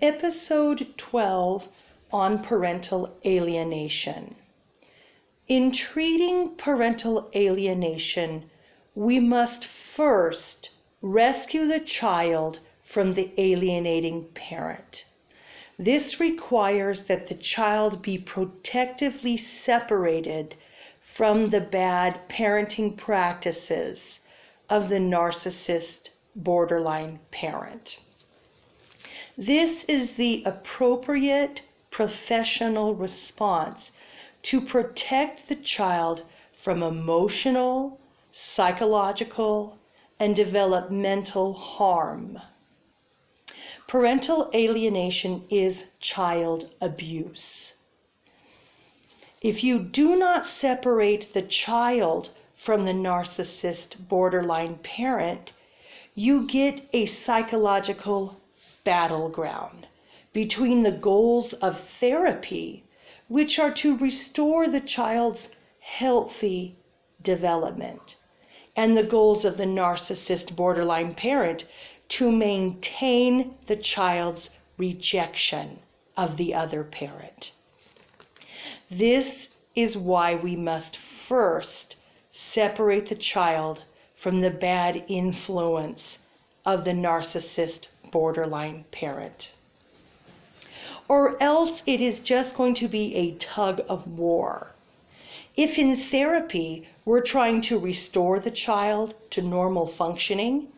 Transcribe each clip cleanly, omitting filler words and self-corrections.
Episode 12 on parental alienation. In treating parental alienation, we must first rescue the child from the alienating parent. This requires that the child be protectively separated from the bad parenting practices of the narcissist borderline parent. This is the appropriate professional response to protect the child from emotional, psychological, and developmental harm. Parental alienation is child abuse. If you do not separate the child from the narcissist borderline parent, you get a psychological battleground between the goals of therapy, which are to restore the child's healthy development, and the goals of the narcissist borderline parent to maintain the child's rejection of the other parent. This is why we must first separate the child from the bad influence of the narcissist borderline parent. Or else it is just going to be a tug of war. If in therapy we're trying to restore the child to normal functioning,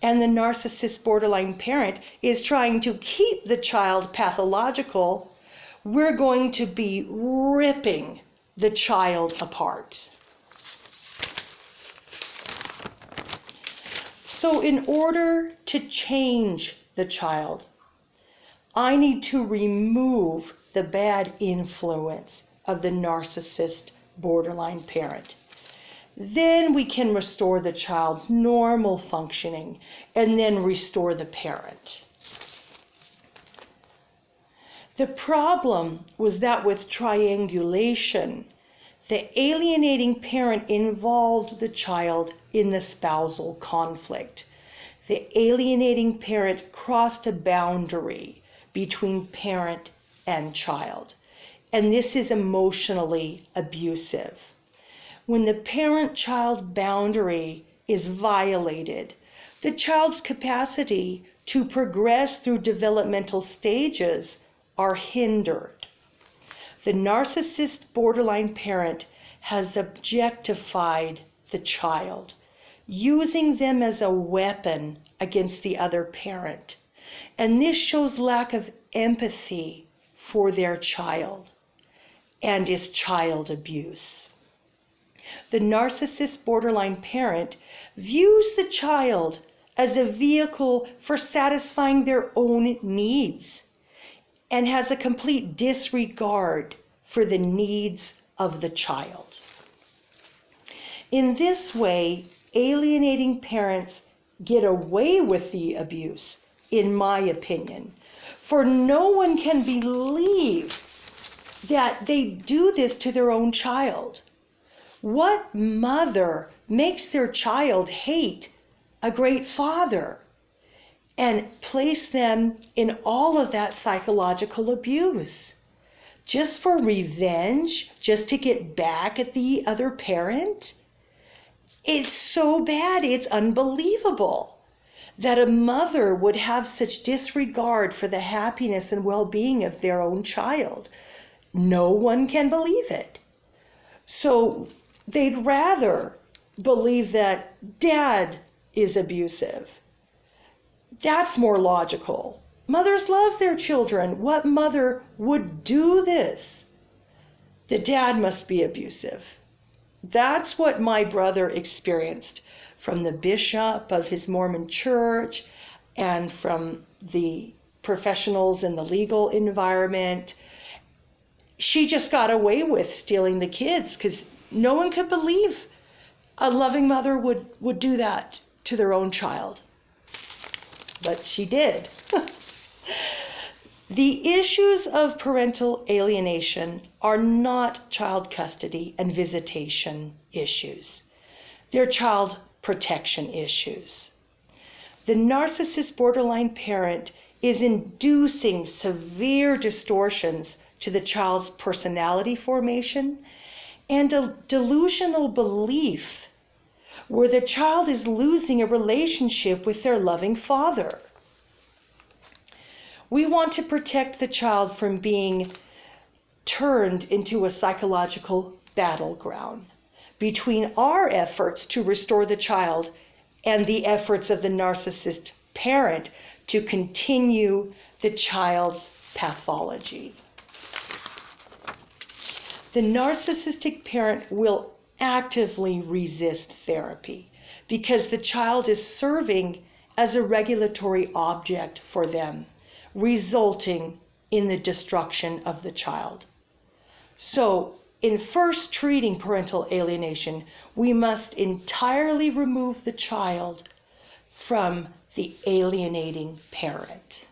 and the narcissist borderline parent is trying to keep the child pathological, we're going to be ripping the child apart. So in order to change the child, I need to remove the bad influence of the narcissist borderline parent. Then we can restore the child's normal functioning and then restore the parent. The problem was that with triangulation, the alienating parent involved the child in the spousal conflict. The alienating parent crossed a boundary between parent and child, and this is emotionally abusive. When the parent-child boundary is violated, the child's capacity to progress through developmental stages are hindered. The narcissist borderline parent has objectified the child, using them as a weapon against the other parent. And this shows lack of empathy for their child and is child abuse. The narcissist borderline parent views the child as a vehicle for satisfying their own needs and has a complete disregard for the needs of the child. In this way, alienating parents get away with the abuse, in my opinion, for no one can believe that they do this to their own child. What mother makes their child hate a great father and place them in all of that psychological abuse? Just for revenge? Just to get back at the other parent? It's so bad, it's unbelievable that a mother would have such disregard for the happiness and well-being of their own child. No one can believe it. So they'd rather believe that dad is abusive. That's more logical. Mothers love their children. What mother would do this? The dad must be abusive. That's what my brother experienced from the bishop of his Mormon church and from the professionals in the legal environment. She just got away with stealing the kids because no one could believe a loving mother would do that to their own child. But she did. The issues of parental alienation are not child custody and visitation issues. They're child protection issues. The narcissist borderline parent is inducing severe distortions to the child's personality formation and a delusional belief where the child is losing a relationship with their loving father. We want to protect the child from being turned into a psychological battleground between our efforts to restore the child and the efforts of the narcissist parent to continue the child's pathology. The narcissistic parent will actively resist therapy because the child is serving as a regulatory object for them, resulting in the destruction of the child. So, in first treating parental alienation, we must entirely remove the child from the alienating parent.